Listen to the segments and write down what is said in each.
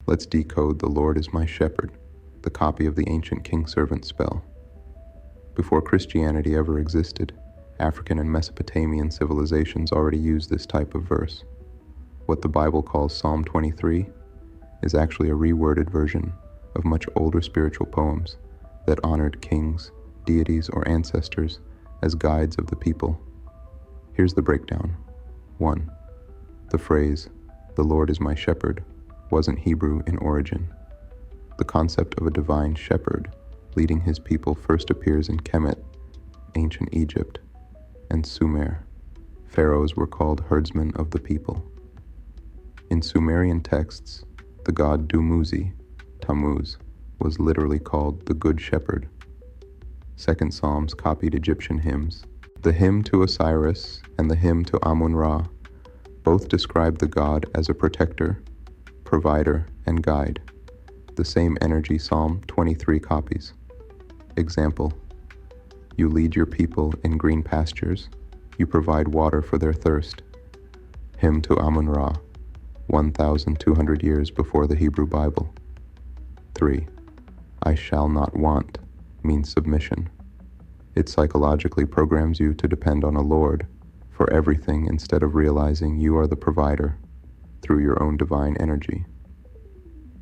Let's decode "The Lord is my shepherd," the copy of the ancient king-servant spell. Before Christianity ever existed, African and Mesopotamian civilizations already used this type of verse. What the Bible calls Psalm 23 is actually a reworded version of much older spiritual poems that honored kings, deities, or ancestors as guides of the people. Here's the breakdown. 1. The phrase, "The Lord is my shepherd," wasn't Hebrew in origin. The concept of a divine shepherd leading his people first appears in Kemet, ancient Egypt, and Sumer. Pharaohs were called herdsmen of the people. In Sumerian texts, the god Dumuzi, Tammuz, was literally called the Good Shepherd. Second Psalms copied Egyptian hymns. The hymn to Osiris and the hymn to Amun-Ra both describe the god as a protector, provider, and guide, the same energy Psalm 23 copies. Example: you lead your people in green pastures, you provide water for their thirst. Hymn to Amun-Ra, 1,200 years before the Hebrew Bible. 3. I shall not want means submission. It psychologically programs you to depend on a Lord for everything instead of realizing you are the provider through your own divine energy.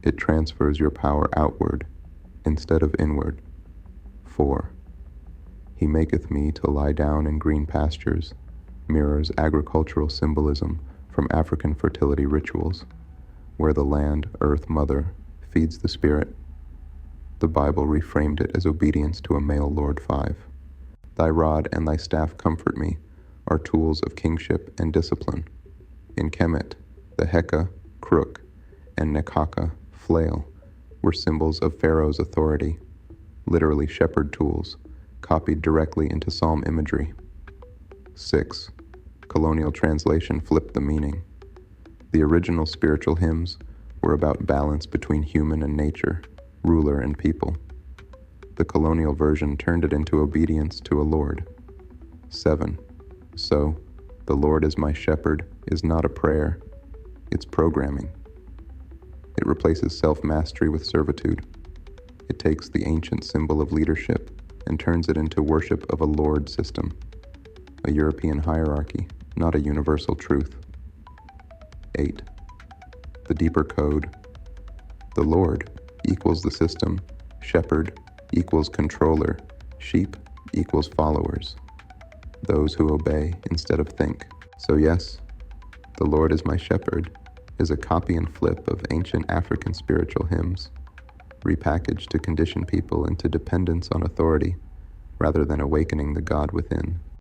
It transfers your power outward instead of inward. 4. He maketh me to lie down in green pastures mirrors agricultural symbolism from African fertility rituals, where the land, earth mother, feeds the spirit. The Bible reframed it as obedience to a male Lord. 5. Thy rod and thy staff comfort me are tools of kingship and discipline. In Kemet, the Heka, crook, and Nekaka, flail, were symbols of Pharaoh's authority, literally shepherd tools, copied directly into psalm imagery. 6. Colonial translation flipped the meaning. The original spiritual hymns were about balance between human and nature, ruler and people. The colonial version turned it into obedience to a Lord. 7. So, "The Lord is my shepherd" is not a prayer, it's programming. It replaces self-mastery with servitude. It takes the ancient symbol of leadership and turns it into worship of a Lord system, a European hierarchy, not a universal truth. 8. The deeper code. The Lord equals the system, shepherd equals controller, sheep equals followers, those who obey instead of think. So yes, "The Lord is my shepherd" is a copy and flip of ancient African spiritual hymns, repackaged to condition people into dependence on authority rather than awakening the God within.